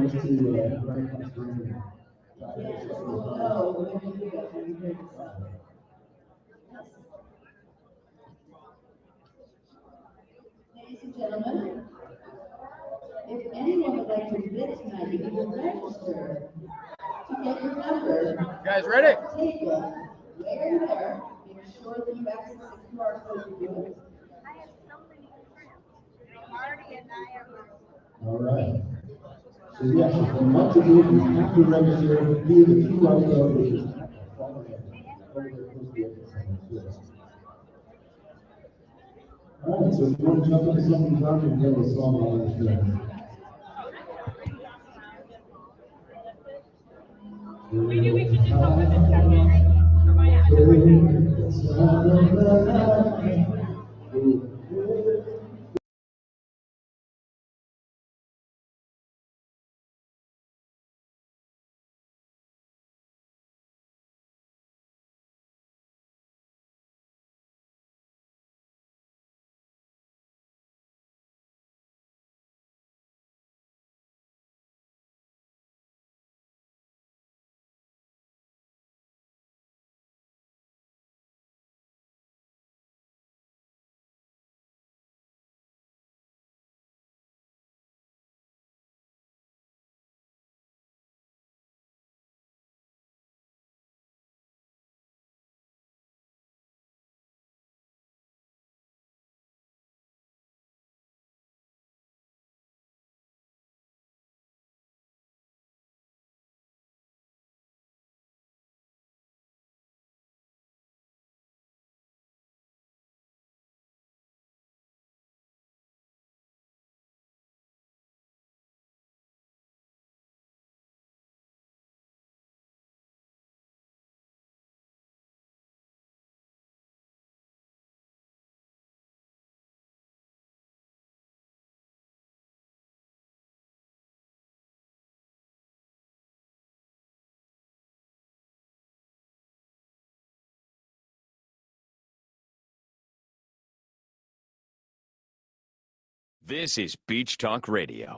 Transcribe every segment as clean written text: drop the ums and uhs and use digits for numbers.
Ladies and gentlemen, if anyone would like to bid tonight, you can register to get your number. Guys, ready? Take one. There. Make sure that you access the QR code to do it. I have so many friends. Marty and I are. All right. So yes, what to do, you have to register via the QR code, which is all right, so if you want to jump into something fun, you can play a song on the show. Maybe we should just go with the second. This is Beach Talk Radio.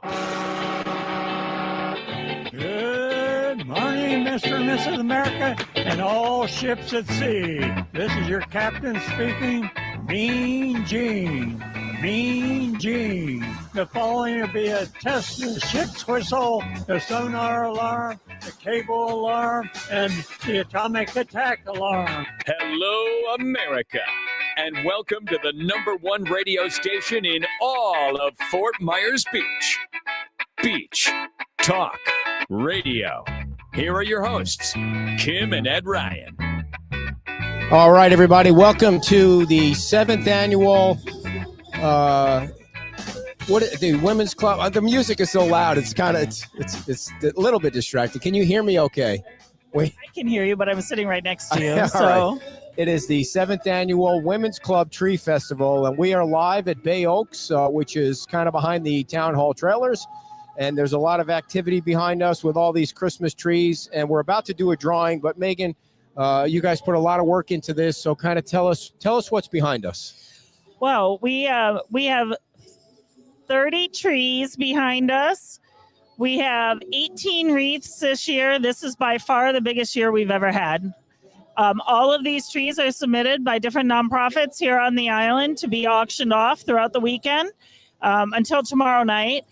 Good morning, Mr. and Mrs. America, and all ships at sea. This is your captain speaking, Mean Gene. Mean Gene. The following will be a test of the ship's whistle, the sonar alarm, the cable alarm, and the atomic attack alarm. Hello, America, and welcome to the #1 radio station in all of Fort Myers Beach. Beach Talk Radio. Here are your hosts, Kim and Ed Ryan. All right, everybody. Welcome to the 7th annual the Women's Club. The music is so loud. It's kind of it's a little bit distracting. Can you hear me okay? I can hear you, but I'm sitting right next to you. All So right. It is the 7th annual Women's Club Tree Festival, and we are live at Bay Oaks, which is kind of behind the town hall trailers. And there's a lot of activity behind us with all these Christmas trees, and we're about to do a drawing. But Megan, you guys put a lot of work into this, so kind of tell us what's behind us. well, we have 30 trees behind us. We have 18 wreaths this year. This is by far the biggest year we've ever had. All of these trees are submitted by different nonprofits here on the island to be auctioned off throughout the weekend until tomorrow night.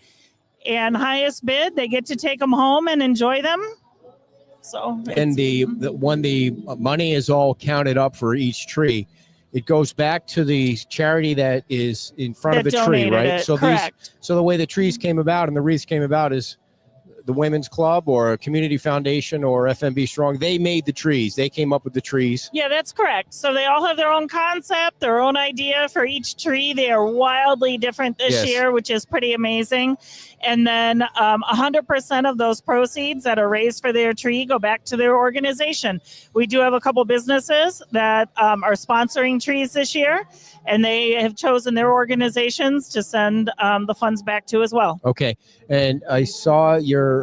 And highest bid, they get to take them home and enjoy them. So, And when the money is all counted up for each tree, it goes back to the charity that is in front of the tree, donated right? it, So correct. so the way the trees came about and the wreaths came about is the Women's Club or a Community Foundation or FMB Strong. They made the trees. They came up with the trees. Yeah, that's correct. So they all have their own concept, their own idea for each tree. They are wildly different this Yes. year, which is pretty amazing. And then 100% of those proceeds that are raised for their tree go back to their organization. We do have a couple businesses that are sponsoring trees this year, and they have chosen their organizations to send the funds back to as well. Okay. And I saw your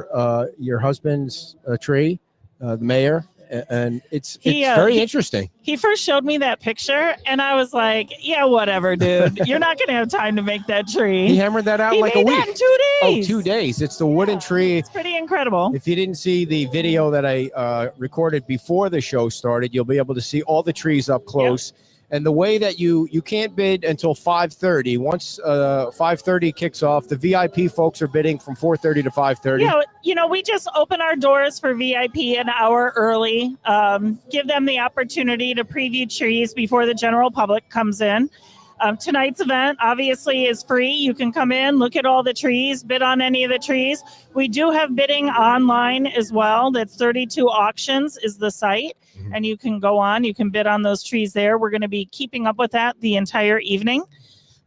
husband's tree, the mayor, and it's He, very interesting. He first showed me that picture, and I was like, "Yeah, whatever, dude. You're not gonna have time to make that tree." He hammered that out He like a made week. that in 2 days. Oh, 2 days. It's the wooden tree. It's pretty incredible. If you didn't see the video that I recorded before the show started, you'll be able to see all the trees up close. And the way that you can't bid until 5:30. Once 5:30 kicks off, the VIP folks are bidding from 4:30 to 5:30. Yeah, we just open our doors for VIP an hour early. Give them the opportunity to preview trees before the general public comes in. Tonight's event obviously is free. You can come in, look at all the trees, bid on any of the trees. We do have bidding online as well. That's 32 Auctions is the site. And you can go on, you can bid on those trees there. We're going to be keeping up with that the entire evening.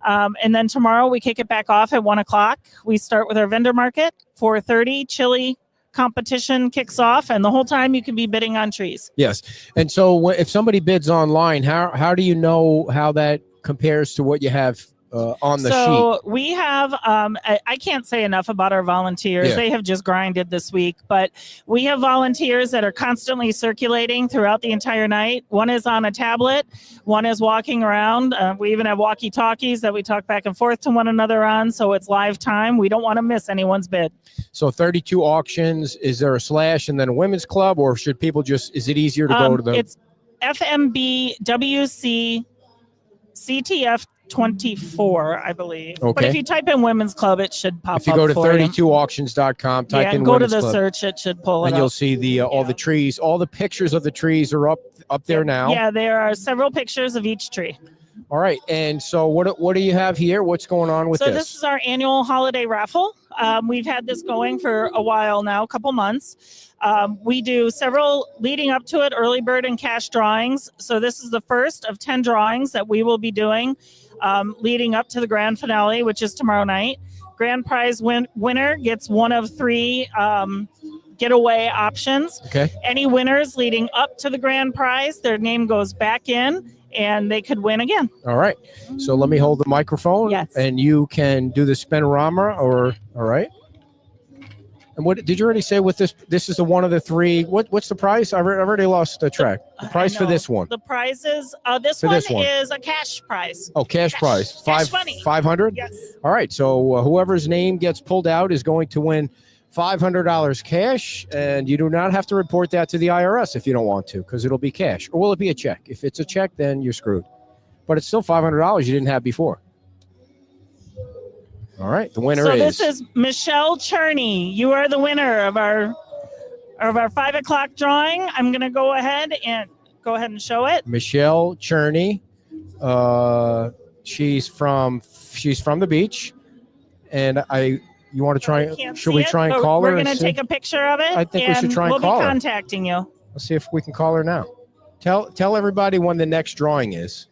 And then tomorrow we kick it back off at 1 o'clock. We start with our vendor market. 4:30, chili competition kicks off, and the whole time you can be bidding on trees. Yes. And so if somebody bids online, how do you know how that compares to what you have on the sheet? So we have, I can't say enough about our volunteers. Yeah. They have just grinded this week, but we have volunteers that are constantly circulating throughout the entire night. One is on a tablet, one is walking around. We even have walkie-talkies that we talk back and forth to one another on. So it's live time. We don't want to miss anyone's bid. So 32 Auctions, is there a slash and then a women's club, or should people is it easier to go to the? It's FMBWC CTF 24, I believe. But Okay. if you type in women's club, it should pop up. If you go to for you. 32auctions.com, type in go to women's the club, search, it should pull it and up. you'll see the all the trees, all the pictures of the trees are up there now. Yeah, there are several pictures of each tree. All right. And so what do you have here? What's going on with So this? this is our annual holiday raffle. We've had this going for a while now, a couple months. We do several leading up to it, early bird and cash drawings. So this is the first of 10 drawings that we will be doing leading up to the grand finale, which is tomorrow night. Grand prize winner gets one of 3 getaway options. Okay. Any winners leading up to the grand prize, their name goes back in and they could win again. All right. So let me hold the microphone. Yes. And you can do the spinorama all right. And what did you already say with this? This is the one of the 3. What's the price? I've already lost the track. The price for I know. this one. The prize is, this For one this one. is a cash prize. Oh, cash prize. Cash money. 500? Yes. All right. So whoever's name gets pulled out is going to win $500 cash, and you do not have to report that to the IRS if you don't want to, because it'll be cash. Or will it be a check? If it's a check, then you're screwed. But it's still $500 you didn't have before. All right. The winner So is. this is Michelle Cherney. You are the winner of our 5 o'clock drawing. I'm going to go ahead and show it. Michelle Cherney. She's from the beach, and you want to try? Can't Should see we it, try and but call her? We're going and to see? take a picture of it. I think we should try and we'll call be her. contacting you. Let's see if we can call her now. Tell everybody when the next drawing is.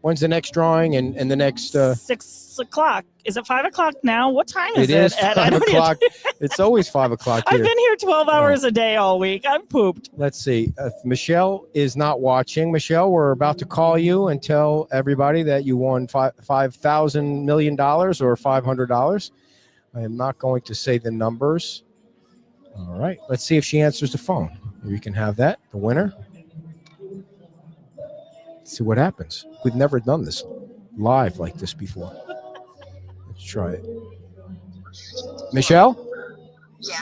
When's the next drawing and the next? 6 o'clock. Is it 5 o'clock now? What time is It is Ed? I 5 don't even- o'clock. It's always 5 o'clock I've here. been here 12 hours a day all week. I'm pooped. Let's see. If Michelle is not watching, Michelle, we're about to call you and tell everybody that you won $5,000 million or $500. I am not going to say the numbers. All right. Let's see if she answers the phone. You can have that, the winner. Let's see what happens. We've never done this live like this before. Let's try it. Michelle? Yeah.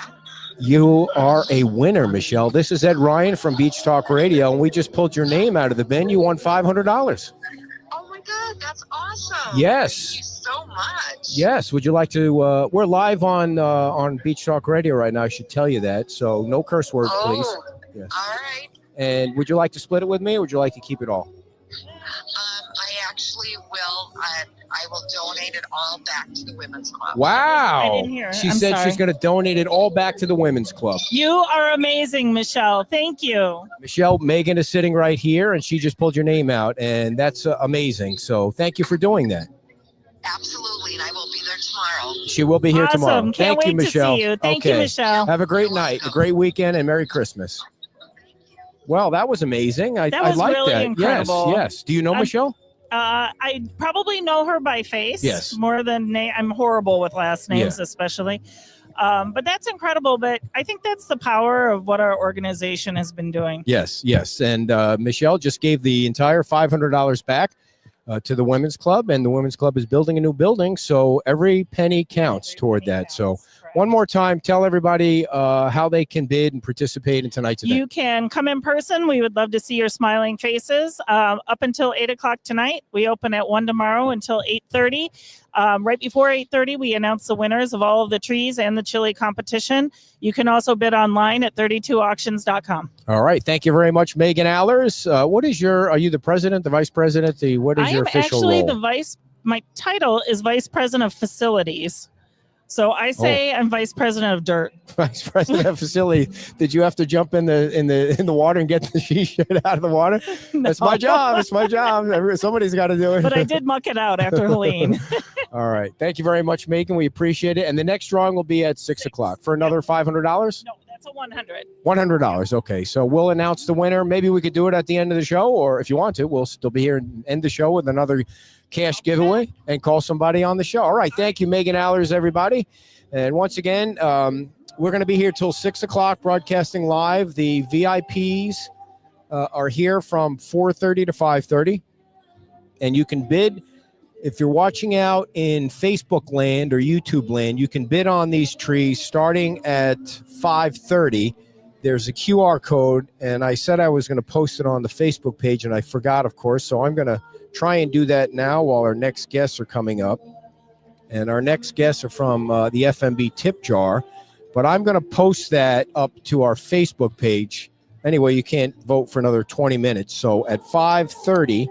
You are a winner, Michelle. This is Ed Ryan from Beach Talk Radio, and we just pulled your name out of the bin. You won $500. Oh my God, that's awesome. Yes. Thank you so much. Yes. Would you like to? We're live on Beach Talk Radio right now. I should tell you that. So no curse words, please. Yes. All right. And would you like to split it with me, or would you like to keep it all? I actually will. I will donate it all back to the Women's Club. Wow. I didn't hear. She I'm said sorry. she's going to donate it all back to the Women's Club. You are amazing, Michelle. Thank you. Michelle, Megan is sitting right here, and she just pulled your name out, and that's amazing. So thank you for doing that. Absolutely, and I will be there tomorrow. She will be here Awesome. tomorrow. Can't Thank wait you, Michelle. to see you. Thank you, Okay. Michelle. Have a great night, a great weekend, and Merry Christmas. Well, that was amazing. I was like really that. incredible. Yes. Do you know Michelle? I probably know her by face. Yes. More than name. I'm horrible with last names, Yeah. especially. But that's incredible. But I think that's the power of what our organization has been doing. Yes, yes. And Michelle just gave the entire $500 back to the Women's Club, and the Women's Club is building a new building, so every penny counts toward that. So one more time, tell everybody how they can bid and participate in tonight's event. You can come in person. We would love to see your smiling faces. Up until 8 o'clock tonight. We open at 1 tomorrow until 8:30. Right before 8:30, we announce the winners of all of the trees and the chili competition. You can also bid online at 32auctions.com. All right. Thank you very much, Megan Allers. Are you the president, the vice president? What is your official role? I am actually my title is vice president of facilities. So I say I'm vice president of dirt. Vice president of facility. Did you have to jump in the water and get the shit out of the water? No. That's my job. It's my job. Somebody's got to do it. But I did muck it out after Helene. All right. Thank you very much, Megan. We appreciate it. And the next drawing will be at 6 o'clock for another $500. No, that's a 100. $100. Okay. So we'll announce the winner. Maybe we could do it at the end of the show, or if you want to, we'll still be here and end the show with another cash giveaway and call somebody on the show. All right. Thank you, Megan Allers, everybody. And once again, we're going to be here till 6 o'clock broadcasting live. The VIPs are here from 4:30 to 5:30. And you can bid. If you're watching out in Facebook land or YouTube land, you can bid on these trees starting at 5:30. There's a QR code, and I said I was going to post it on the Facebook page, and I forgot, of course. So I'm going to try and do that now while our next guests are coming up. And our next guests are from the FMB Tip Jar. But I'm going to post that up to our Facebook page. Anyway, you can't vote for another 20 minutes. So at 5:30,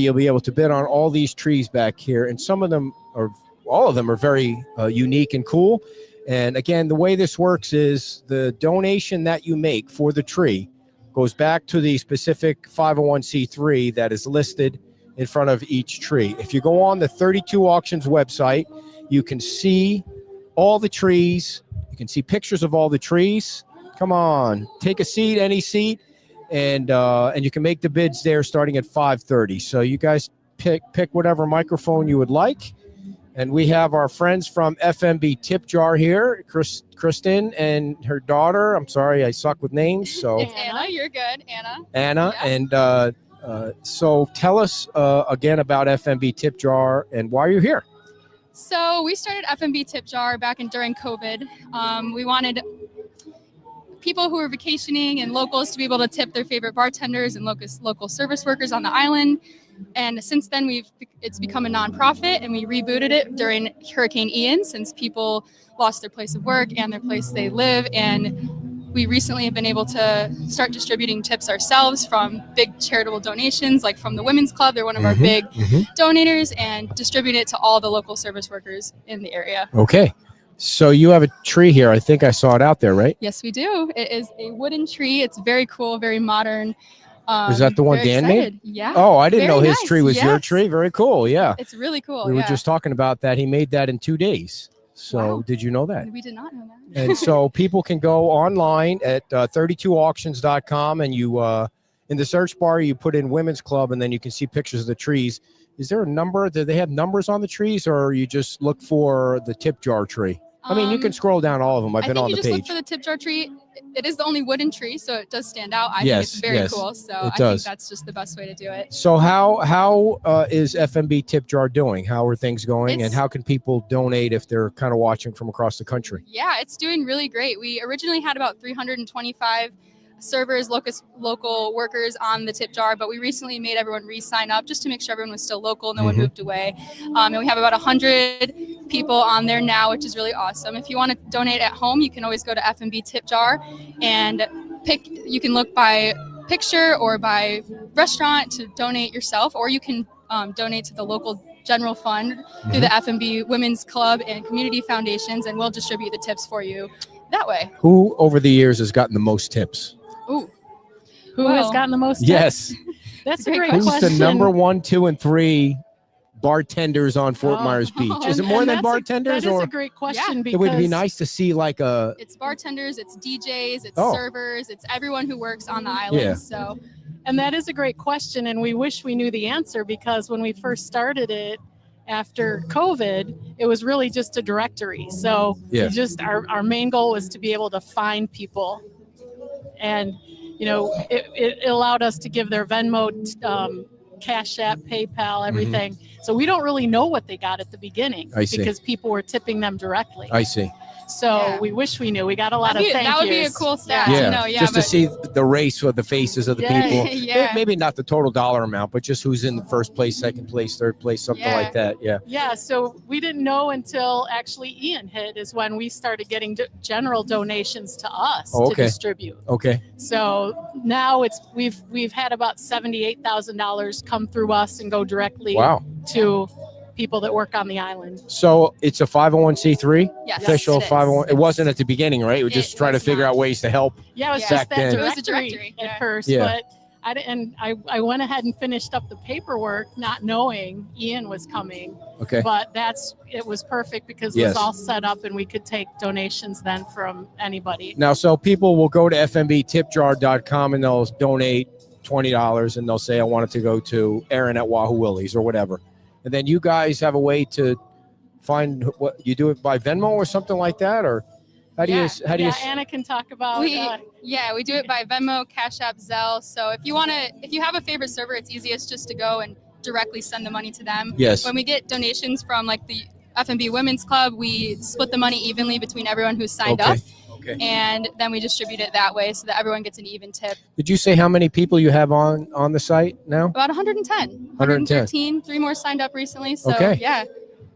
you'll be able to bid on all these trees back here. And some of them, or all of them, are very unique and cool. And again, the way this works is the donation that you make for the tree goes back to the specific 501c3 that is listed in front of each tree. If you go on the 32 Auctions website, you can see all the trees. You can see pictures of all the trees. Come on, take a seat, any seat, and you can make the bids there starting at 5:30. So you guys pick whatever microphone you would like. And we have our friends from FMB Tip Jar here, Kristen and her daughter. I'm sorry, I suck with names. So it's Anna. You're good, Anna. Anna, Yeah. and so tell us again about FMB Tip Jar and why you're here. So we started FMB Tip Jar back during COVID. We wanted people who were vacationing and locals to be able to tip their favorite bartenders and local service workers on the island. And since then, it's become a nonprofit, and we rebooted it during Hurricane Ian, since people lost their place of work and their place they live. And we recently have been able to start distributing tips ourselves from big charitable donations, like from the Women's Club. They're one of our big donators, and distribute it to all the local service workers in the area. Okay. So you have a tree here. I think I saw it out there, right? Yes, we do. It is a wooden tree. It's very cool, very modern. Is that the one Dan made? Yeah. Oh, I didn't know Very his nice. tree was your Yes. tree. Very cool. Yeah. It's really cool. We were yeah. just talking about that. He made that in 2 days. So Wow. did you know that? We did not know that. And so people can go online at 32auctions.com, and you in the search bar, you put in Women's Club, and then you can see pictures of the trees. Is there a number? Do they have numbers on the trees, or you just look for the tip jar tree? I mean, you can scroll down all of them. I've been on the I think you just page. look for the tip jar tree. It is the only wooden tree, so it does stand out. I Yes, think it's very yes, cool. So it I does. think that's just the best way to do it. So how is FMB Tip Jar doing? How are things going? And It's- how can people donate if they're kind of watching from across the country? Yeah, it's doing really great. We originally had about 325 servers, local workers on the tip jar, but we recently made everyone re-sign up just to make sure everyone was still local, no one moved away. And we have about 100 people on there now, which is really awesome. If you want to donate at home, you can always go to FMB Tip Jar and you can look by picture or by restaurant to donate yourself, or you can donate to the local general fund through the FMB Women's Club and Community Foundations, and we'll distribute the tips for you that way. Who over the years has gotten the most tips? Ooh. Who has Well, gotten the most tips? Yes. That's a a great great Who's question. the number 1, 2, and 3 bartenders on Fort Oh. Myers Beach? Is it And- more and than that's bartenders, that is or a great question it would be because nice to see like a It's bartenders, it's DJs, it's Oh. servers, it's everyone who works on the island. Yeah. So And that is a great question, and we wish we knew the answer, because when we first started it after COVID, it was really just a directory. So Yeah. we just our main goal was to be able to find people, and it allowed us to give their Venmo, Cash App, PayPal, everything. So we don't really know what they got at the beginning I see. because people were tipping them directly. I see. So we wish we knew. We got a lot of thank That would be a yous. cool stat. Yeah, just to see the race with the faces of the Yeah. people. Yeah. Maybe not the total dollar amount, but just who's in the first place, second place, third place, something Yeah. like that. Yeah. Yeah, so we didn't know until actually Ian hit is when we started getting general donations to us Oh, to okay. distribute. Okay. So now we've had about $78,000 come through us and go directly Wow. to people that work on the island. So it's a 501c3 Yes, official it is. 501. It wasn't at the beginning, right? We're It just trying to was figure not. out ways to help. Yeah, it was Yeah. just Back that then. It was a directory, directory, at yeah. first, Yeah. but I went ahead and finished up the paperwork, not knowing Ian was coming. Okay. But it was perfect because it Yes. was all set up and we could take donations then from anybody. Now, so people will go to fmbtipjar.com and they'll donate $20 and they'll say, I want it to go to Aaron at Wahoo Willie's or whatever. And then you guys have a way to find what you do it by Venmo or something like that, or how do you Anna can talk about We do it by Venmo, Cash App, Zelle. So if you have a favorite server, it's easiest just to go and directly send the money to them. Yes. When we get donations from like the FMB Women's Club, we split the money evenly between everyone who's signed up, Okay. and then we distribute it that way so that everyone gets an even tip. Did you say how many people you have on the site now? About 110, 113, 3 more signed up recently. So Okay. yeah,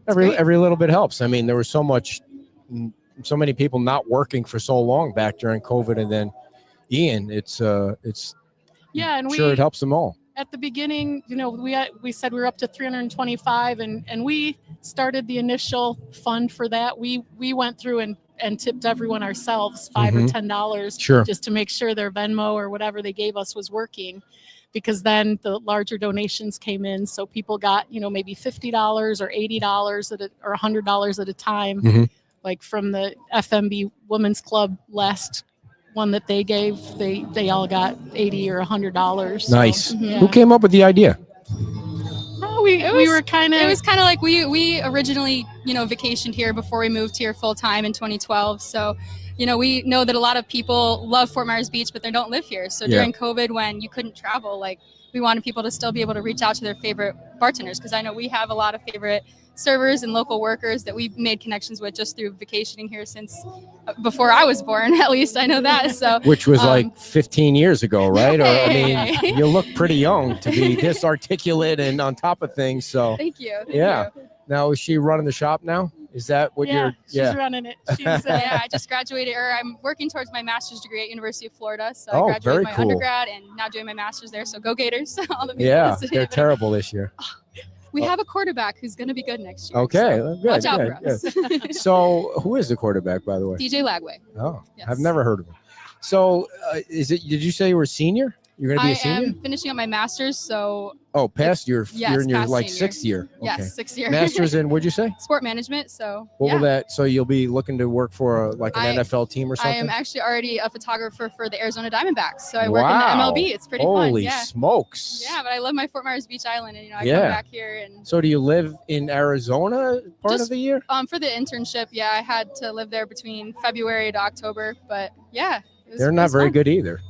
Every little bit helps. I mean, there was so many people not working for so long back during COVID, and then Ian, it's Yeah, and sure it helps them all. at the beginning, we said we were up to 325, and we started the initial fund for that. We went through and tipped everyone ourselves $5 or $10, Sure. just to make sure their Venmo or whatever they gave us was working, because then the larger donations came in, so people got maybe $50 or $80 or $100 at a time. Mhm. Like from the FMB Women's Club last one that they gave, they all got $80 or $100. So, Nice. yeah. Who came up with the idea? Oh, we were kind of. it was kind of like we originally vacationed here before we moved here full time in 2012. So we know that a lot of people love Fort Myers Beach, but they don't live here. So Yeah. during COVID, when you couldn't travel, like we wanted people to still be able to reach out to their favorite bartenders, because I know we have a lot of favorite servers and local workers that we've made connections with just through vacationing here since before I was born. At least I know that. So Which was like 15 years ago, right? Or I mean, Hey. you look pretty young to be this articulate and on top of things. So thank you. Thank yeah. you. Now is she running the shop now? Is that what you're? She's running it. She's Yeah, I just graduated, or I'm working towards my master's degree at University of Florida. So Oh, I graduated very my cool. undergrad and now doing my master's there. So go Gators! All the people Yeah, listening. they're terrible this year. We have a quarterback who's going to be good next year. Okay, so good, watch out good, for us. So who is the quarterback, by the way? DJ Lagway. Oh, Yes. I've never heard of him. So is it? Did you say you were a senior? You're going to be I a senior? am finishing up my master's, so Oh, past your yes, you're in your past like senior. 6th year. Okay. yes, 6th year. Masters in what'd you say? sport management. So What yeah. will that? So you'll be looking to work for an I- NFL team or I something? am actually already a photographer for the Arizona Diamondbacks. So I work in Wow. the MLB. It's pretty fun. Holy Yeah. smokes! Yeah, but I love my Fort Myers Beach Island, and I Yeah. come back here and So do you live in Arizona part of Just- the year? for the internship. Yeah, I had to live there between February to October, but yeah, They're not very good either.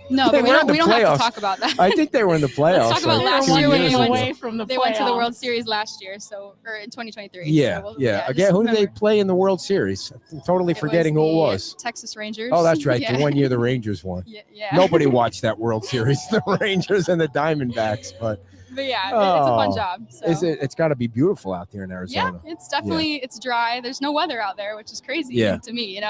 No, They but we were in don't, the we don't have playoffs. to talk about that. I think they were in the playoffs. Let's talk about like last 2 year when years they went ago. away from the They went to the playoffs. World Series last year, or in 2023. Yeah, so we'll- yeah. just Again, who did they remember. play in the World Series? I'm totally It forgetting who it the was. Texas Rangers. Oh, that's right. Yeah. The one year the Rangers won. Yeah. Nobody watched that World Series, the Rangers and the Diamondbacks. But But yeah, it's a fun Oh. job. So. is it? It's got to be beautiful out there in Yeah, Arizona. it's definitely it's dry. There's no weather out there, which is crazy Yeah. to me,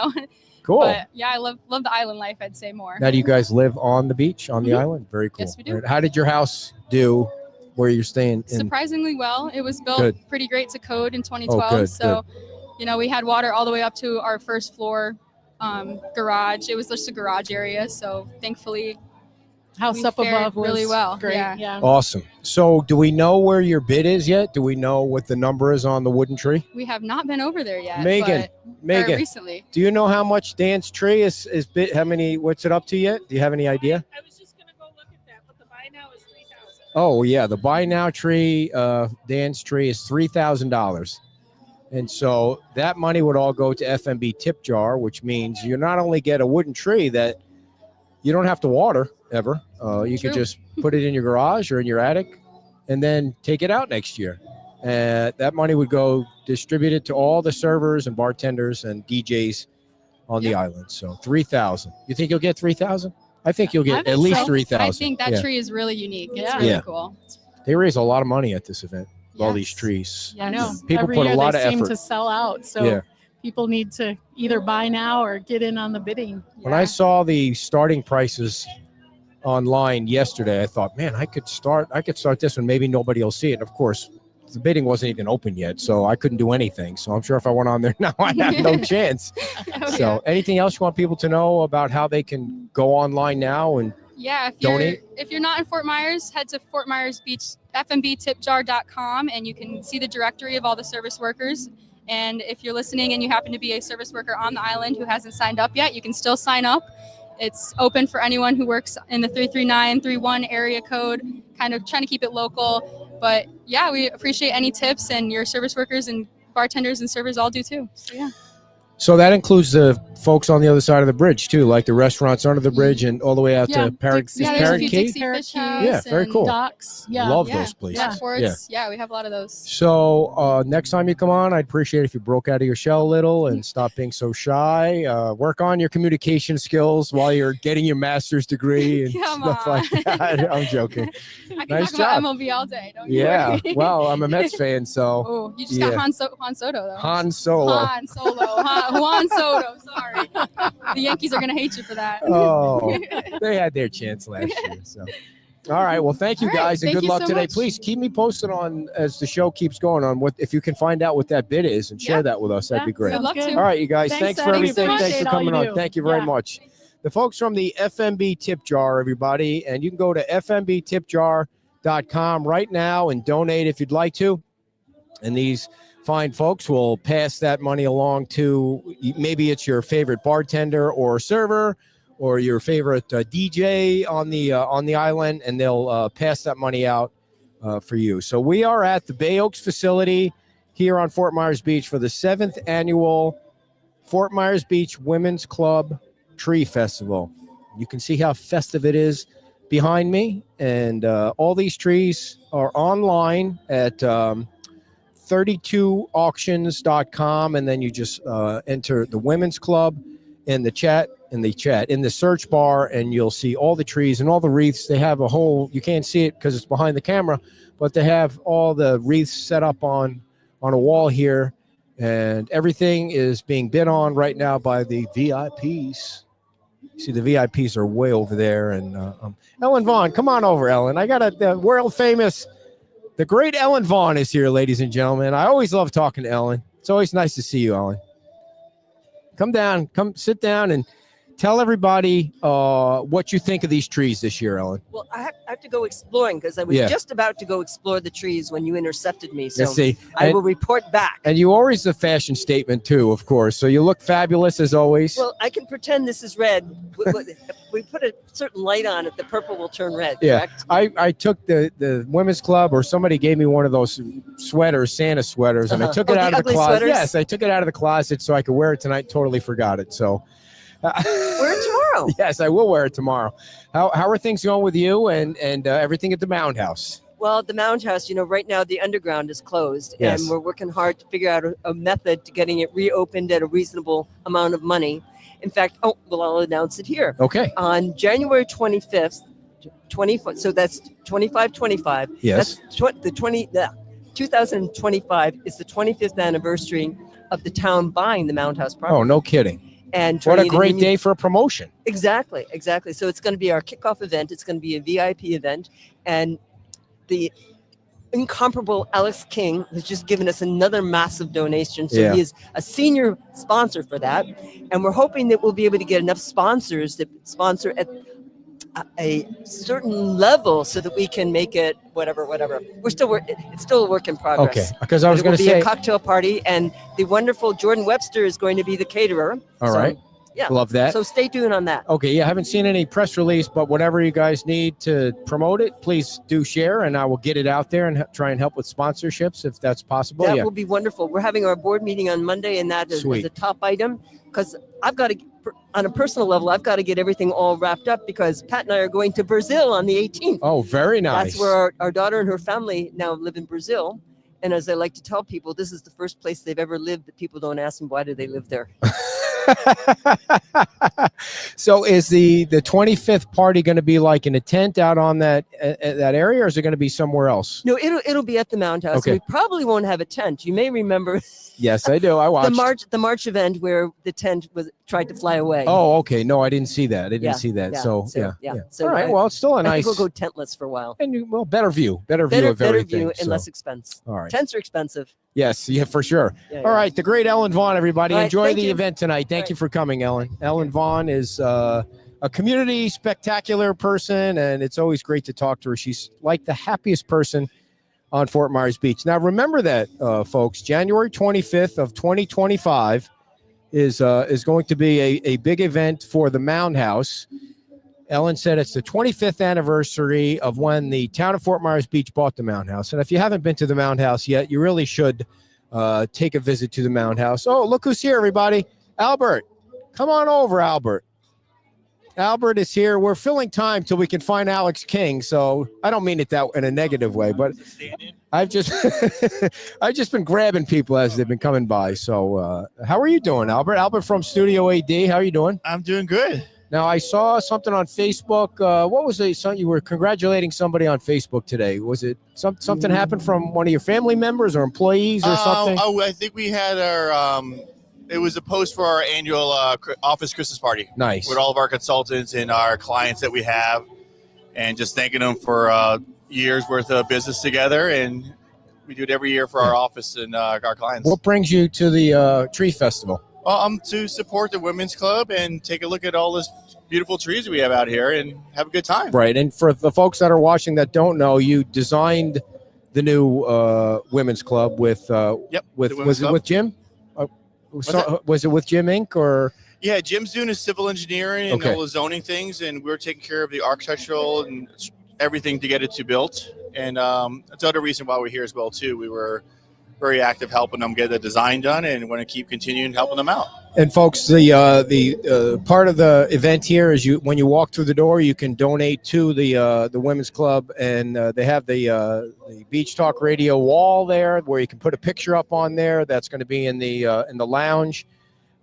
Cool. But yeah, I love the island life. I'd say more. Now, do you guys live on the beach on the Mhm. island? Very cool. Yes, we do. Right. How did your house do where you're staying? Surprisingly well. It was built Good. pretty great to code in 2012. good, so, we had water all the way up to our first floor garage. It was just a garage area. So thankfully, House we up fared above was really well. Great. Yeah. Yeah. Awesome. So, do we know where your bid is yet? Do we know what the number is on the wooden tree? We have not been over there yet. Megan, or Megan, recently. do you know how much Dan's tree is bid? How many? What's it up to yet? Do you have any idea? I was just gonna go look at that, but the buy now is $3,000. Oh yeah, the buy now tree, Dan's tree is $3,000, and so that money would all go to FMB Tip Jar, which means you not only get a wooden tree that you don't have to water ever. You True. could just put it in your garage or in your attic, and then take it out next year. That money would go distributed to all the servers and bartenders and DJs on the island. So 3,000. You think you'll get 3,000? I think you'll I get think at least so. 3,000. I think that Yeah. tree is really unique. It's Yeah. really Yeah. cool. They raise a lot of money at this event. With all these Yes. trees. Yeah, I know. People Every put year a lot they of seem effort. to sell out. So Yeah. people need to either buy now or get in on the bidding. When I saw the starting prices online yesterday, I thought, man, I could start this one. Maybe nobody will see it. Of course, the bidding wasn't even open yet, so I couldn't do anything. So I'm sure if I went on there now, I have no chance. So anything else you want people to know about how they can go online now? And Yeah, Donate? if you're not in Fort Myers, head to Fort Myers Beach, fmbtipjar.com, and you can see the directory of all the service workers. And if you're listening and you happen to be a service worker on the island who hasn't signed up yet, you can still sign up. It's open for anyone who works in the 33931 area code, kind of trying to keep it local. But yeah, we appreciate any tips, and your service workers and bartenders and servers all do too. So yeah. so that includes the folks on the other side of the bridge too, like the restaurants under the bridge and all the way out Yeah, to Parrot, Dixie. is Yeah, there's a Parrot few Key? Dixie Fish House. Yeah, very and cool. Docks. Yeah. Love Yeah, those places. Jack Forts. Yeah. Yeah, we have a lot of those. So next time you come on, I'd appreciate if you broke out of your shell a little and stop being so shy. Work on your communication skills while you're getting your master's degree and Come stuff like on. that. I'm joking. I can Nice talk about job. MLB all day. Don't you Yeah. worry. Well, I'm a Mets fan, so Oh, you just yeah. got Han Soto though. Han Solo. Han Solo. Juan Soto. Sorry. The Yankees are gonna hate you for that. Oh, they had their chance last year. So, all right. Well, thank you All right, guys, and thank good you luck so today. much. Please keep me posted on as the show keeps going on. What if you can find out what that bid is and share Yeah. that with us? That'd be great. Good luck Sounds to. good. All right, you guys. Thanks, Thanks for Eddie. We everything. Thanks for appreciate all coming you on. do. Thank you very Yeah. much. The folks from the FMB Tip Jar, everybody, and you can go to fmbtipjar.com right now and donate if you'd like to. And these fine folks will pass that money along to maybe it's your favorite bartender or server or your favorite DJ on the island, and they'll pass that money out for you. So we are at the Bay Oaks facility here on Fort Myers Beach for the 7th annual Fort Myers Beach Women's Club Tree Festival. You can see how festive it is behind me, and all these trees are online at 32auctions.com, and then you just enter the Women's Club in the search bar, and you'll see all the trees and all the wreaths. They have a whole, you can't see it because it's behind the camera, but they have all the wreaths set up on a wall here, and everything is being bid on right now by the VIPs. See, the VIPs are way over there, and Ellen Vaughn, come on over, Ellen. I got the world famous, the great Ellen Vaughn is here, ladies and gentlemen. I always love talking to Ellen. It's always nice to see you, Ellen. Come sit down and tell everybody what you think of these trees this year, Ellen. Well, I have to go exploring because I was just about to go explore the trees when you intercepted me. So Let's see. I will report back. And you always the fashion statement too, of course. So you look fabulous as always. Well, I can pretend this is red. We put a certain light on it, the purple will turn red, yeah, correct? I took the women's club, or somebody gave me one of those sweaters, Santa sweaters, and I took it out of the ugly closet. sweaters? Yes, I took it out of the closet so I could wear it tonight. Totally forgot it. So Wear it tomorrow. yes, I will wear it tomorrow. How are things going with you and everything at the Mound House? Well, the Mound House, right now the underground is closed, Yes. and we're working hard to figure out a method to getting it reopened at a reasonable amount of money. In fact, I'll announce it here. Okay. On January 25th, so that's 2525. Yes. That's 2025 is the 25th anniversary of the town buying the Mound House property. Oh, no kidding. And What a turning it great into- day for a promotion. Exactly. So it's going to be our kickoff event. It's going to be a VIP event. And the incomparable Alex King has just given us another massive donation. So Yeah. he is a senior sponsor for that. And we're hoping that we'll be able to get enough sponsors that sponsor at a certain level so that we can make it whatever. It's still a work in progress. Okay, because I was But it going will to be say. a cocktail party, and the wonderful Jordan Webster is going to be the caterer. All right. Yeah. Love that. So stay tuned on that. Okay, yeah, I haven't seen any press release, but whatever you guys need to promote it, please do share, and I will get it out there and try and help with sponsorships if that's possible. That Yeah. will be wonderful. We're having our board meeting on Monday, and that is Sweet. a top item because I've got to, on a personal level, I've got to get everything all wrapped up because Pat and I are going to Brazil on the 18th. Oh, very nice. That's where our daughter and her family now live in Brazil. And as I like to tell people, this is the first place they've ever lived that people don't ask them, why do they live there? So is the 25th party going to be like in a tent out on that area, or is it going to be somewhere else? No, it'll be at the Mound House. Okay. We probably won't have a tent. You may remember Yes, I do. I watched. the March event where the tent was tried to fly away. Oh, okay. No, I didn't see that. I didn't Yeah, see that. yeah, So so, yeah. yeah. So All right. I- Well, it's still a I think nice we'll go tentless for a while. and better view of Better everything. view and so. less expense. All right. Tents are expensive. Yes, yeah, for sure. Yeah, All yeah. right, the great Ellen Vaughn, everybody. All right, Enjoy thank the you. event tonight. Thank you for coming, Ellen. Ellen Vaughn is a community spectacular person, and it's always great to talk to her. She's like the happiest person on Fort Myers Beach. Now, remember that, folks, January 25th of 2025 is going to be a big event for the Mound House. Ellen said it's the 25th anniversary of when the town of Fort Myers Beach bought the Mound House. And if you haven't been to the Mound House yet, you really should take a visit to the Mound House. Oh, look who's here, everybody. Albert. Come on over, Albert. Albert is here. We're filling time till we can find Alex King. So I don't mean it that in a negative way, but I've just I've just been grabbing people as they've been coming by. So how are you doing, Albert? Albert from Studio AD. How are you doing? I'm doing good. Now, I saw something on Facebook. What was it? You were congratulating somebody on Facebook today. Was it something happened from one of your family members or employees or something? Oh, I think we had our, it was a post for our annual office Christmas party. Nice. With all of our consultants and our clients that we have, and just thanking them for years worth of business together. And we do it every year for our office and our clients. What brings you to the tree festival? To support the Women's Club and take a look at all this beautiful trees that we have out here and have a good time. Right. And for the folks that are watching that don't know, you designed the new Women's Club with the was Women's it Club. with Jim? Was it with Jim Inc. or? Yeah, Jim's doing his civil engineering and Okay. all the zoning things, and we're taking care of the architectural and everything to get it to built. And that's the other reason why we're here as well too. We were very active helping them get the design done, and want to keep continuing helping them out. And folks, the part of the event here is when you walk through the door, you can donate to the Women's Club, and they have the Beach Talk Radio wall there where you can put a picture up on there. That's going to be in the lounge,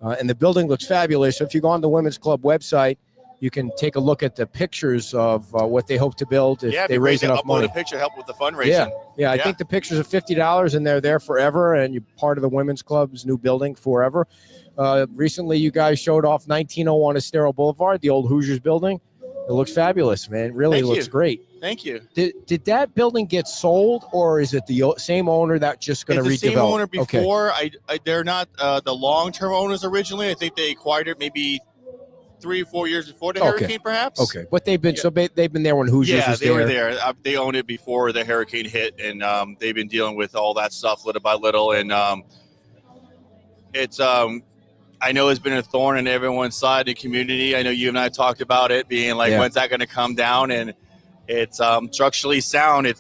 and the building looks fabulous. So if you go on the Women's Club website, you can take a look at the pictures of what they hope to build if Yeah, they raise enough upload money. a picture, help with the fundraising. Yeah, I think the pictures are $50 and they're there forever, and you're part of the Women's Club's new building forever. Recently, you guys showed off 1901 Estero Boulevard, the old Hoosiers building. It looks fabulous, man. It really Thank looks you. great. Thank you. Did that building get sold, or is it the same owner that's just going to It's redevelop? the same owner Okay. before. They're not the long-term owners originally. I think they acquired it maybe 3 or 4 years before the Okay. hurricane, perhaps. Okay, but they've been they've been there when Hoosiers Yeah, was they were there. They owned it before the hurricane hit, and they've been dealing with all that stuff little by little. And it's I know it's been a thorn in everyone's side, the community. I know you and I talked about it being like, Yeah. when's that going to come down? And it's structurally sound. It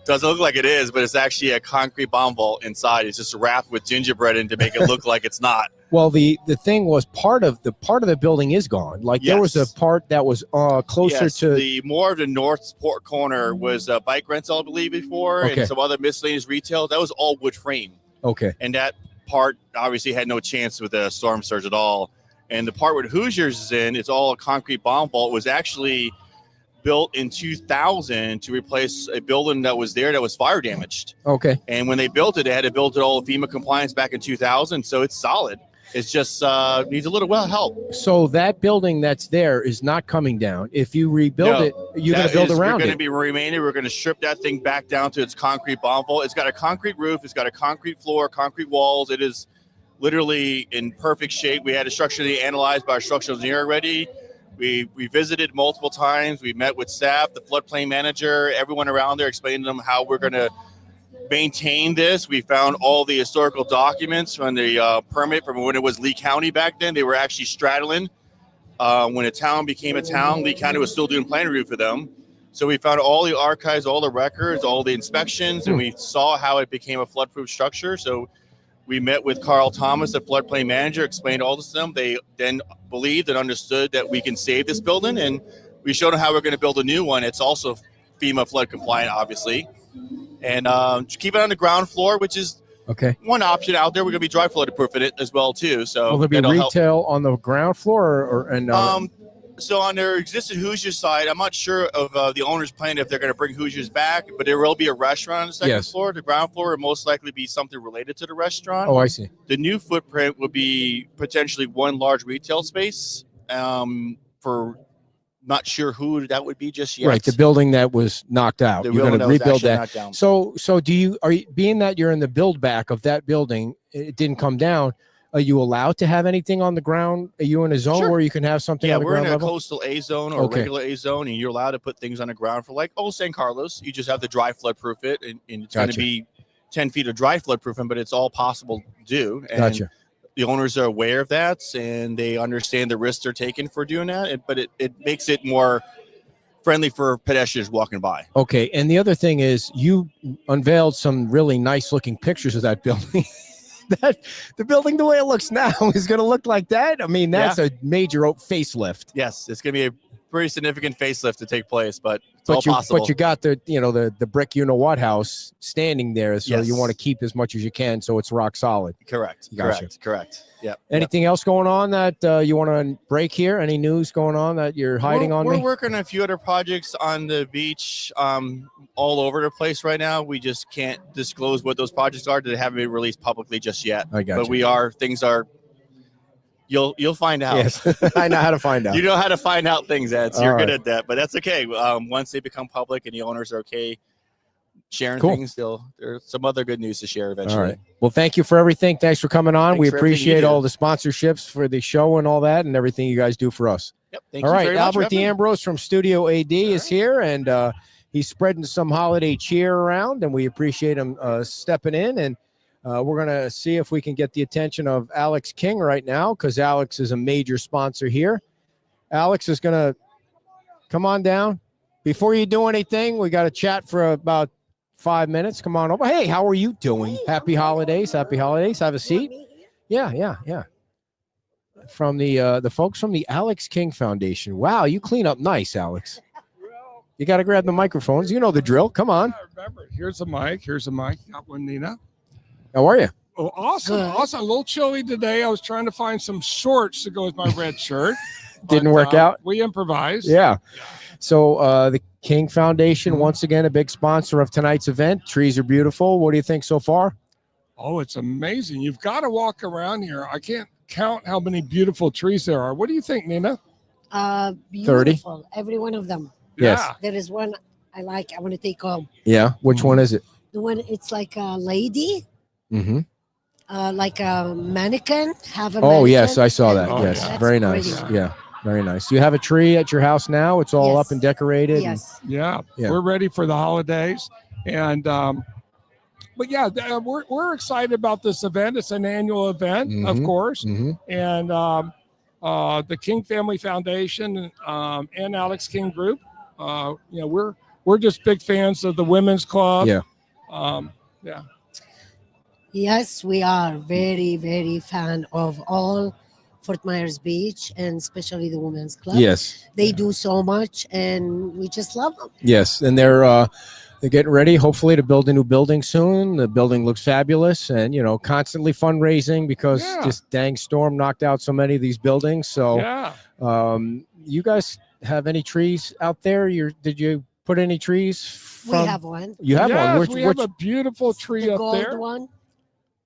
doesn't look like it is, but it's actually a concrete bomb vault inside. It's just wrapped with gingerbread in to make it look like it's not. Well, the thing was part of the building is gone. Like there was a Yes. part that was closer Yes, to the more of the north port corner was a bike rental, I believe, before, Okay. and some other miscellaneous retail. That was all wood frame. okay. And that part obviously had no chance with the storm surge at all. And the part where Hoosiers is in, it's all a concrete bomb vault, was actually built in 2000 to replace a building that was there that was fire damaged. Okay. And when they built it, they had to build it all FEMA compliance back in 2000. So it's solid. It's just needs a little help. So that building that's there is not coming down. If you rebuild No, it, you're going to build around We're going it. to be remaining. We're going to strip that thing back down to its concrete bomb vault. It's got a concrete roof. It's got a concrete floor, concrete walls. It is literally in perfect shape. We had it structurally analyzed by our structural engineer already. We visited multiple times. We met with staff, the floodplain manager, everyone around there, explaining to them how we're going to maintained this. We found all the historical documents from the permit from when it was Lee County back then. They were actually straddling. When a town became a town, Lee County was still doing plan review for them. So we found all the archives, all the records, all the inspections, and we saw how it became a flood-proof structure. So we met with Carl Thomas, the floodplain manager, explained all this to them. They then believed and understood that we can save this building, and we showed them how we're going to build a new one. It's also FEMA flood compliant, obviously. And keep it on the ground floor, which is one option out there. We're going to be dry flood proofing it as well, too. So will there be retail on the ground floor so on their existing Hoosiers side, I'm not sure of the owner's plan if they're going to bring Hoosiers back, but there will be a restaurant on the second floor. The ground floor will most likely be something related to the restaurant. Oh, I see. The new footprint would be potentially one large retail space for not sure who that would be just yet. Right, the building that was knocked out. You're going to rebuild that. So are you being that you're in the build back of that building, it didn't come down, are you allowed to have anything on the ground? Are you in a zone where you can have something on the ground level? Yeah, we're in a coastal A zone or a regular A zone, and you're allowed to put things on the ground for San Carlos. You just have to dry flood proof it, and it's going to be 10 feet of dry flood proofing, but it's all possible to do. And the owners are aware of that, and they understand the risks they're taking for doing that, but it makes it more friendly for pedestrians walking by. Okay, and the other thing is you unveiled some really nice looking pictures of that building. That the building, the way it looks now, is going to look like that. I mean, that's a major facelift. Yes, it's going to be a pretty significant facelift to take place, but it's all possible. But you got the brick what house standing there, so you want to keep as much as you can, so it's rock solid. Correct. Correct. Yeah. Anything else going on that you want to break here? Any news going on that you're hiding on me? We're working on a few other projects on the beach, all over the place right now. We just can't disclose what those projects are. They haven't been released publicly just yet. I got but you. Things are. You'll find out. Yes, I know how to find out. You know how to find out things, Ed. So you're good at that, but that's okay. Once they become public and the owners are okay sharing things, there's some other good news to share eventually. All right. Well, thank you for everything. Thanks for coming on. We Thanks for everything you appreciate do. all the sponsorships for the show and all that, and everything you guys do for us. Yep. Thank all you right. very much, Albert Reverend. D'Ambrose from Studio AD is here, and he's spreading some holiday cheer around, and we appreciate him stepping in. And we're going to see if we can get the attention of Alex King right now, because Alex is a major sponsor here. Alex is going to come on down. Before you do anything, we got to chat for about 5 minutes. Come on over. Hey, how are you doing? Happy holidays. Happy holidays. Have a seat. Yeah. From the folks from the Alex King Foundation. Wow, you clean up nice, Alex. You got to grab the microphones. You know the drill. Come on. Remember, here's a mic. Got one, Nina. How are you? Oh, awesome. Awesome. A little chilly today. I was trying to find some shorts to go with my red shirt. Didn't work out. We improvised. Yeah. So the King Foundation, once again, a big sponsor of tonight's event. Trees are beautiful. What do you think so far? Oh, it's amazing. You've got to walk around here. I can't count how many beautiful trees there are. What do you think, Nina? Beautiful. 30. Every one of them. Yes. Yeah. There is one I like. I want to take home. Yeah. Which one is it? The one, it's like a lady. Mm-hmm. Like a mannequin. Have a Oh, mannequin. yes. I saw that. Oh, yes. yeah. Very That's nice. pretty. Yeah. Very nice. You have a tree at your house now? It's all up and decorated? Yes. Yeah. Yeah. We're ready for the holidays. And, but yeah, we're excited about this event. It's an annual event, of course. And the King Family Foundation and Alex King Group, we're just big fans of the Women's Club. Yeah. Yeah. Yes, we are very, very fan of all Fort Myers Beach and especially the Women's Club. Yes. They do so much and we just love them. Yes. And they're getting ready, hopefully, to build a new building soon. The building looks fabulous and, constantly fundraising because this dang storm knocked out so many of these buildings. So you guys have any trees out there? Did you put any trees from? We have one. You have one? We have a beautiful tree The up gold there. one.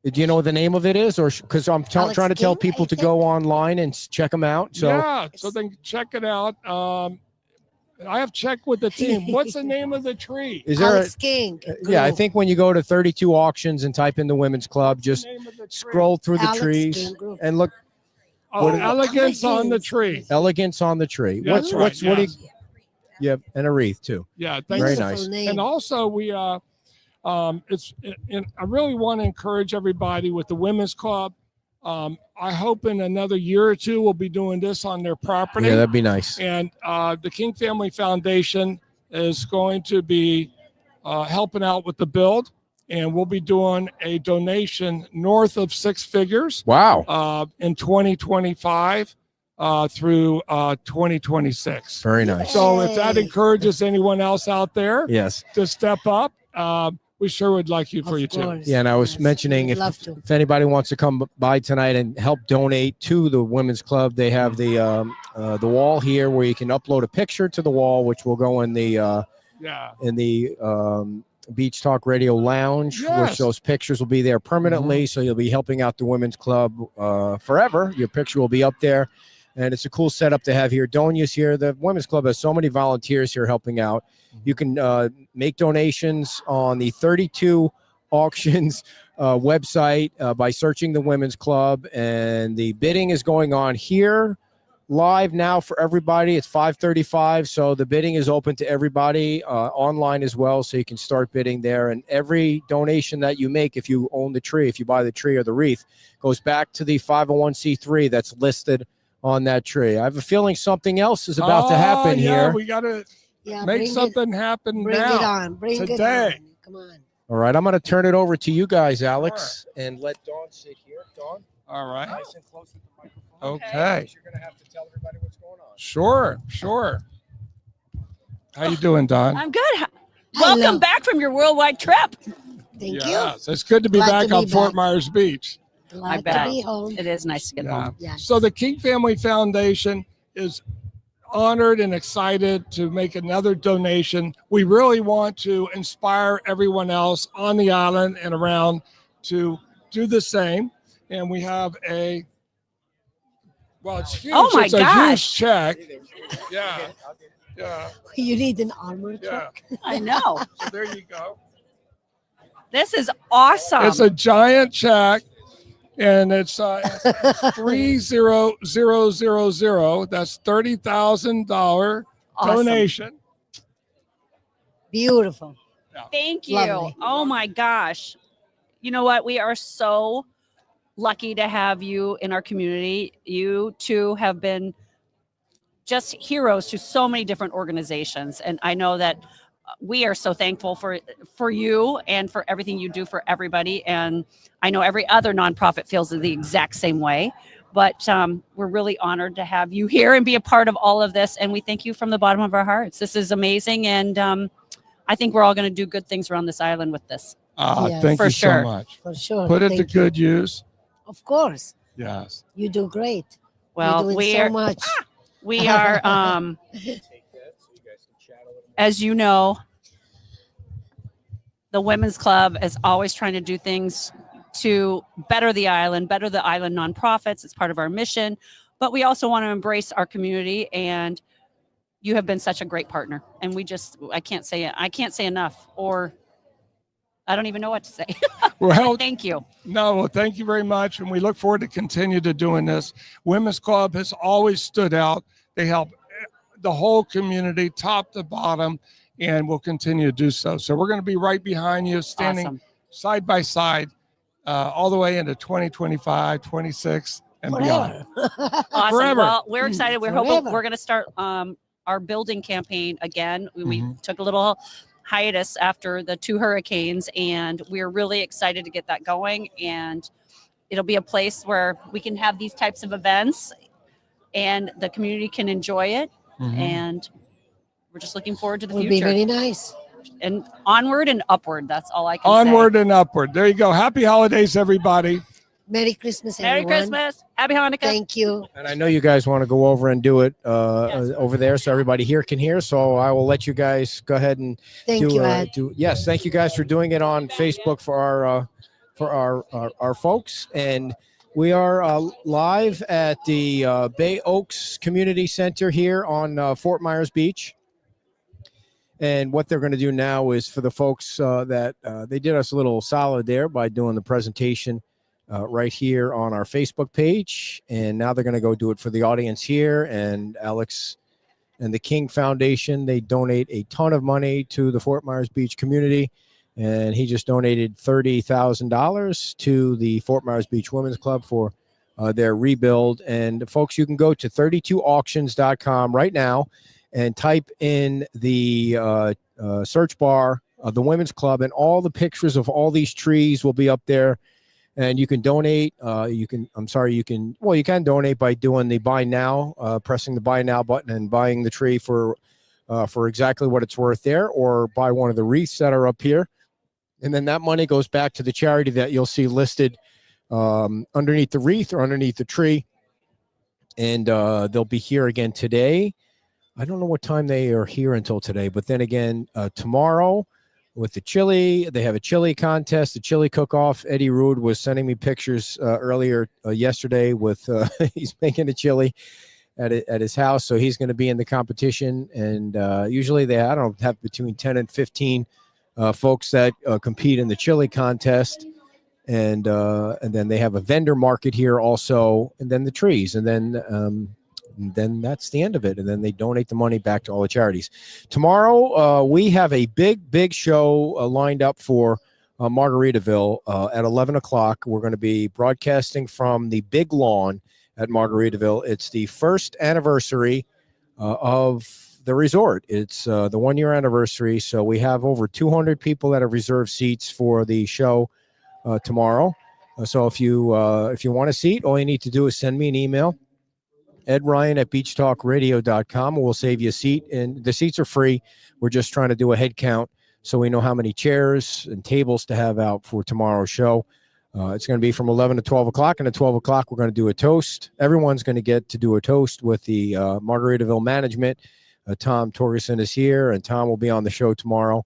Do you know what the name of it is? Or because I'm trying to tell King, people to go online and check them out. So So then check it out. I have checked with the team. What's the name of the tree? Is there Alex King. Yeah, I think when you go to 32 auctions and type in the Women's Club, just scroll through the Alex trees King Group. and look. Oh, elegance on the tree. Elegance on the tree. That's right, What do you? Yeah, and a wreath too. Yeah, very thanks. nice. And also, we I really want to encourage everybody with the Women's Club. I hope in another year or two we'll be doing this on their property. Yeah, that'd be nice. And the King Family Foundation is going to be helping out with the build, and we'll be doing a donation north of 6 figures. Wow. In 2025 through 2026. Very nice. So if that encourages anyone else out there, Yes. to step up, we sure would like you for you too. Yeah, and I was mentioning We'd love to. if anybody wants to come by tonight and help donate to the Women's Club, they have the wall here where you can upload a picture to the wall, which will go in the Beach Talk Radio Lounge, Yes. which those pictures will be there permanently. So you'll be helping out the Women's Club forever. Your picture will be up there. And it's a cool setup to have here. Donia's here. The Women's Club has so many volunteers here helping out. You can make donations on the 32 Auctions website by searching the Women's Club. And the bidding is going on here live now for everybody. It's 5:35, so the bidding is open to everybody online as well, so you can start bidding there. And every donation that you make, if you own the tree, if you buy the tree or the wreath, goes back to the 501c3 that's listed on that tree. I have a feeling something else is about to happen here. We got to Yeah, make bring something happen Bring now. it on. Bring it today. on. Come on. All right, I'm going to turn it over to you guys, Alex, and let Dawn sit here. Dawn, All right. nice and close with the microphone. Okay. You're going to have to tell everybody what's going on. Sure. How you doing, Don? I'm good. Welcome back from your worldwide trip. Thank Yes, it's good to be Glad back to on be Fort back. Myers Beach. you. I Glad bet. to be home. It is nice to get home. Yes. So the King Family Foundation is honored and excited to make another donation. We really want to inspire everyone else on the island and around to do the same. And we have it's huge. Oh my it's a gosh. huge check. Yeah. You need an armor Yeah. truck. I know. So there you go. This is awesome. It's a giant check, and it's 30000. That's $30,000 Awesome. donation. Beautiful. Thank you. Lovely. Oh my gosh. You know what? We are so lucky to have you in our community. You two have been just heroes to so many different organizations. And I know that we are so thankful for you and for everything you do for everybody. And I know every other nonprofit feels the exact same way. But we're really honored to have you here and be a part of all of this. And we thank you from the bottom of our hearts. This is amazing. And I think we're all going to do good things around this island with this. Yes. Thank For you sure. so much. For sure. Put it to Thank you. good use. Of course. Yes. You do great. Well, You're doing we so are much. we are as you know, the Women's Club is always trying to do things to better the island nonprofits. It's part of our mission, but we also want to embrace our community, and you have been such a great partner. And I can't say enough, or I don't even know what to say. Well, Thank you. No, thank you very much. And we look forward to continue to doing this. Women's Club has always stood out. They help the whole community, top to bottom, and will continue to do so. So we're going to be right behind you, standing Awesome. side by side, all the way into 2025, 26, and beyond. Awesome. Forever. Well, we're excited. We're hoping Forever. we're going to start our building campaign again. We Mhm. took a little hiatus after the 2 hurricanes, and we're really excited to get that going. And it'll be a place where we can have these types of events and the community can enjoy it. Mhm. And we're just looking forward to the Would be future. very nice. And onward and upward. That's all I can Onward say. and upward. There you go. Happy holidays, everybody. Merry Christmas, Merry everyone. Christmas. Happy Hanukkah. Thank you. And I know you guys want to go over and do it over there so everybody here can hear. So I will let you guys go ahead and Thank do, you, Ed. yes, thank you guys for doing it on Facebook for our folks. And we are live at the Bay Oaks Community Center here on Fort Myers Beach. And what they're going to do now is for the folks that they did us a little solid there by doing the presentation right here on our Facebook page. And now they're going to go do it for the audience here. And Alex and the King Foundation, they donate a ton of money to the Fort Myers Beach community. and he just donated $30,000 to the Fort Myers Beach Women's Club for their rebuild. And folks, you can go to 32auctions.com right now and type in the search bar of the Women's Club, and all the pictures of all these trees will be up there. And you can donate. You can donate by doing the buy now, pressing the buy now button and buying the tree for exactly what it's worth there, or buy one of the wreaths that are up here. And then that money goes back to the charity that you'll see listed underneath the wreath or underneath the tree. And they'll be here again today. I don't know what time they are here until today, but then again, tomorrow with the chili, they have a chili contest, a chili cook-off. Eddie Rude was sending me pictures earlier yesterday with he's making a chili at his house, so he's going to be in the competition. And usually I don't have between 10 and 15 folks that compete in the chili contest, and then they have a vendor market here also, and then the trees, and then that's the end of it. And then they donate the money back to all the charities. Tomorrow, we have a big show lined up for Margaritaville at 11 o'clock. We're going to be broadcasting from the big lawn at Margaritaville. It's the first anniversary of the resort. It's the 1 year anniversary. So we have over 200 people that have reserved seats for the show tomorrow. So if you want a seat, all you need to do is send me an email, edryan@beachtalkradio.com. We'll save you a seat, and the seats are free. We're just trying to do a head count so we know how many chairs and tables to have out for tomorrow's show. It's going to be from 11 to 12 o'clock, and at 12 o'clock, we're going to do a toast. Everyone's going to get to do a toast with the Margaritaville management. Tom Torgerson is here, and Tom will be on the show tomorrow,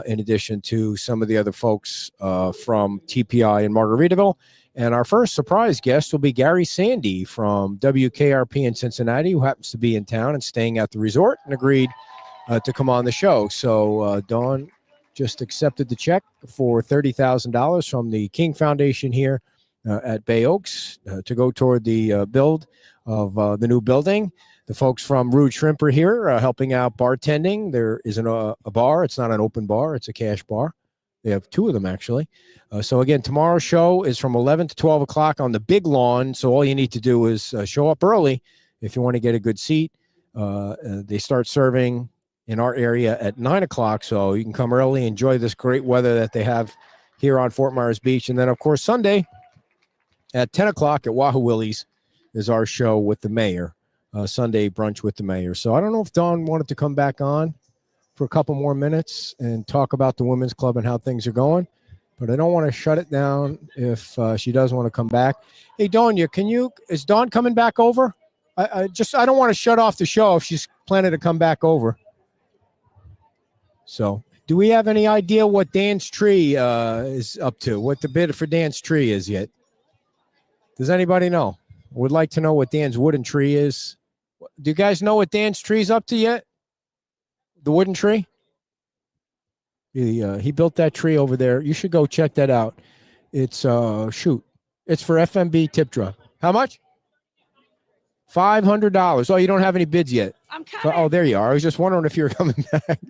in addition to some of the other folks from TPI in Margaritaville. And our first surprise guest will be Gary Sandy from WKRP in Cincinnati, who happens to be in town and staying at the resort and agreed to come on the show. So Dawn just accepted the check for $30,000 from the King Foundation here at Bay Oaks to go toward the build of the new building. The folks from Rude Shrimp are here helping out bartending. There isn't a bar. It's not an open bar. It's a cash bar. They have two of them, actually. So, again, tomorrow's show is from 11 to 12 o'clock on the big lawn. So all you need to do is show up early if you want to get a good seat. They start serving in our area at 9 o'clock. So you can come early, enjoy this great weather that they have here on Fort Myers Beach. And then, of course, Sunday at 10 o'clock at Wahoo Willie's is our show with the mayor, Sunday brunch with the mayor. So I don't know if Dawn wanted to come back on for a couple more minutes and talk about the women's club and how things are going, but I don't want to shut it down if she does want to come back. Hey, Dawn, is Dawn coming back over? I don't want to shut off the show if she's planning to come back over. So do we have any idea what Dan's tree is up to? What the bid for Dan's tree is yet? Does anybody know? Would like to know what Dan's wooden tree is. Do you guys know what Dan's tree's up to yet? The wooden tree? He built that tree over there. You should go check that out. It's it's for FMB tip jar. How much? $500. Oh, you don't have any bids yet. I'm coming. Oh, there you are. I was just wondering if you were coming back.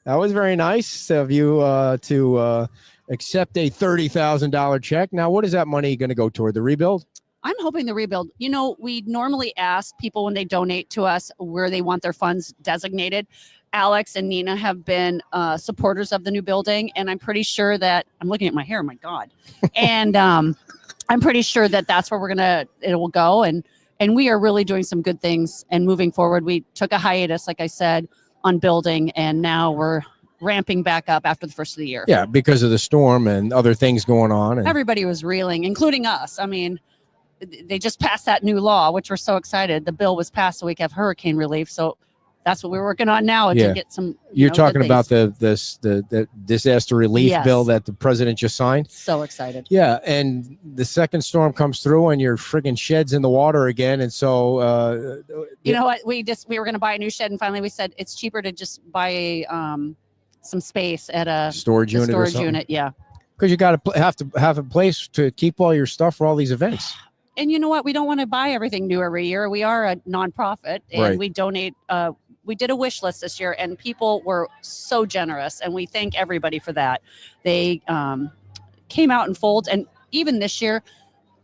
That was very nice of you to accept a $30,000 check. Now, what is that money going to go toward? The rebuild? I'm hoping the rebuild. You know, we normally ask people when they donate to us where they want their funds designated. Alex and Nina have been supporters of the new building, and I'm pretty sure that I'm looking at my hair. My God, and I'm pretty sure that that's where it will go. And we are really doing some good things and moving forward. We took a hiatus, like I said, on building, and now we're ramping back up after the first of the year. Yeah, because of the storm and other things going on. And everybody was reeling, including us. I mean, they just passed that new law, which we're so excited. The bill was passed so we can have hurricane relief. So that's what we're working on now to get some. You're talking about the disaster relief bill that the president just signed. So excited. Yeah, and the second storm comes through, and your friggin' shed's in the water again, and so. You know what? We were going to buy a new shed, and finally we said it's cheaper to just buy some space at a storage unit. Storage unit, yeah. Because you got to have to have a place to keep all your stuff for all these events. And you know what? We don't want to buy everything new every year. We are a nonprofit, and we donate. we did a wish list this year, and people were so generous, and we thank everybody for that. They came out in folds, and even this year,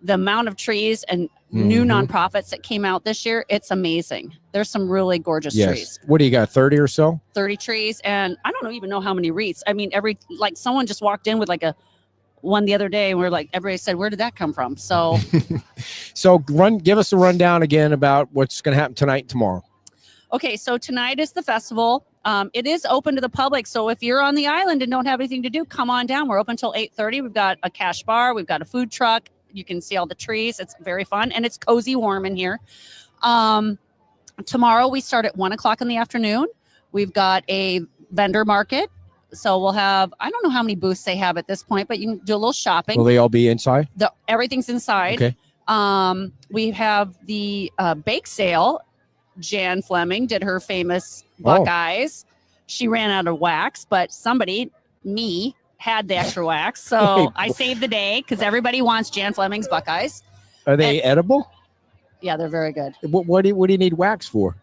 the amount of trees and new nonprofits that came out this year, it's amazing. There's some really gorgeous trees. What do you got, 30 or so? 30 trees, and I don't even know how many wreaths. I mean, someone just walked in with like a one the other day, and we're like, everybody said, where did that come from? So So give us a rundown again about what's going to happen tonight and tomorrow. okay, so tonight is the festival. It is open to the public, so if you're on the island and don't have anything to do, come on down. We're open until 8:30. We've got a cash bar, we've got a food truck. You can see all the trees. It's very fun, and it's cozy warm in here. Tomorrow we start at 1 o'clock in the afternoon. We've got a vendor market. So we'll have, I don't know how many booths they have at this point, but you can do a little shopping. Will they all be inside? Everything's inside. Okay. We have the bake sale. Jan Fleming did her famous Buckeyes. She ran out of wax, but me, had the extra wax. So I saved the day because everybody wants Jan Fleming's Buckeyes. Are they edible? Yeah, they're very good. What do you need wax for?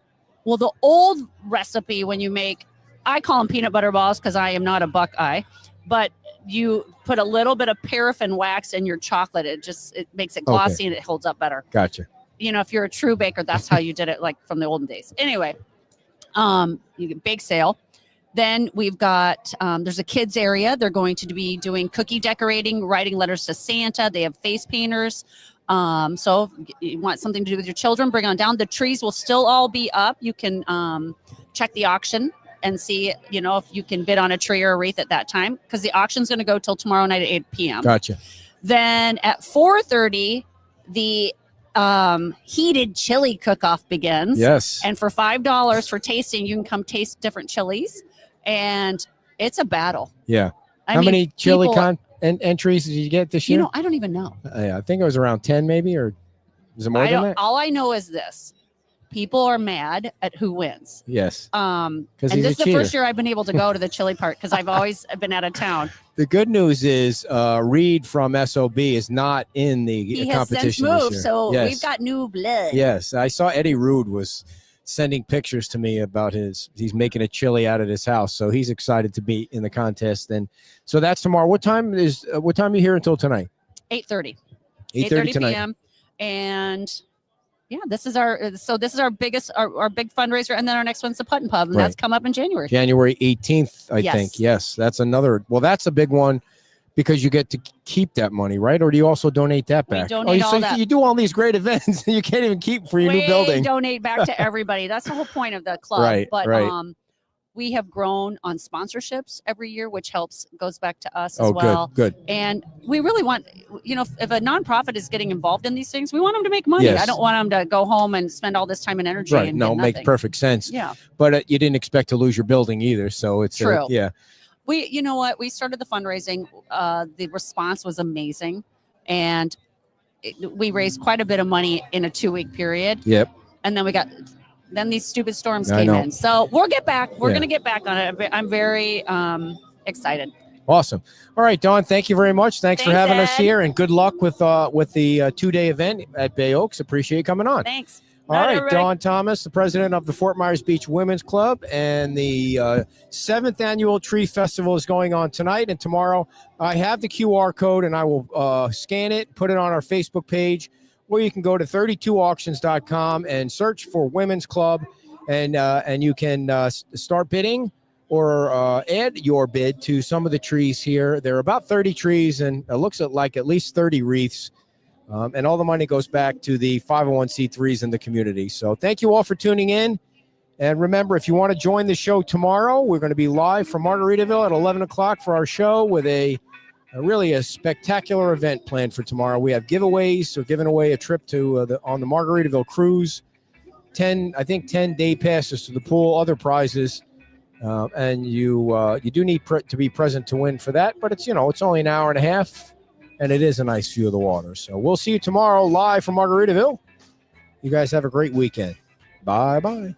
Well, the old recipe when you make, I call them peanut butter balls because I am not a Buckeye, but you put a little bit of paraffin wax in your chocolate. It makes it glossy and it holds up better. Gotcha. If you're a true baker, that's how you did it, like from the olden days. Anyway, you get bake sale. Then we've got, there's a kids area. They're going to be doing cookie decorating, writing letters to Santa. They have face painters. So if you want something to do with your children, bring on down. The trees will still all be up. You can check the auction and see, if you can bid on a tree or a wreath at that time, because the auction's going to go till tomorrow night at 8 p.m. Gotcha. Then at 4:30, the heated chili cook-off begins. Yes. And for $5 for tasting, you can come taste different chilies. And it's a battle. Yeah. I How mean, many chili people- entries did you get this year? I don't even know. I think it was around 10 maybe, or is it more than that? All I know is this. People are mad at who wins. Yes. And he's this a is the cheater. first year I've been able to go to the chili part because I've always been out of town. The good news is Reed from SOB is not in the He has competition since this moved, year. so Yes. we've got new blood. Yes, I saw Eddie Rude was sending pictures to me about he's making a chili out of his house, so he's excited to be in the contest. And so that's tomorrow. What time are you here until tonight? 8:30. 8:30 tonight. p.m. And yeah, this is our biggest our big fundraiser, and then our next one's the Putt and Pub, and Right. that's come up in January. January 18th, I Yes. think. Yes, that's another. Well, that's a big one because you get to keep that money, right? Or do you also donate that We back? donate all that. You do all these great events, and you can't even keep for your new building. Donate back to everybody. That's the whole point of the club. Right, But right. we have grown on sponsorships every year, which goes back to us as Oh, well. good. And we really want, if a nonprofit is getting involved in these things, we want them to make money. Yes. I don't want them to go home and spend all this time and energy. Right. And No, get makes nothing. perfect sense. Yeah. But you didn't expect to lose your building either, so it's True. yeah. You know what? We started the fundraising. The response was amazing. And we raised quite a bit of money in a 2-week period. Yep. And then these stupid storms I came know. in. So we'll get back. We're Yeah. going to get back on it. I'm very excited. Awesome. All right, Dawn, thank you very much. Thanks for Thanks, having us Ed. here, and good luck with the 2-day event at Bay Oaks. Appreciate you coming on. Thanks. All Night, right, everybody. Dawn Thomas, the president of the Fort Myers Beach Women's Club, and the 7th annual Tree Festival is going on tonight and tomorrow. I have the QR code, and I will scan it, put it on our Facebook page, where you can go to 32auctions.com and search for Women's Club, and you can start bidding or add your bid to some of the trees here. There are about 30 trees, and it looks like at least 30 wreaths. And all the money goes back to the 501c3s in the community. So thank you all for tuning in. And remember, if you want to join the show tomorrow, we're going to be live from Margaritaville at 11 o'clock for our show with a really spectacular event planned for tomorrow. We have giveaways. So giving away a trip to on the Margaritaville cruise, 10 day passes to the pool, other prizes. And you do need to be present to win for that. But it's only an hour and a half. And it is a nice view of the water. So we'll see you tomorrow live from Margaritaville. You guys have a great weekend. Bye-bye.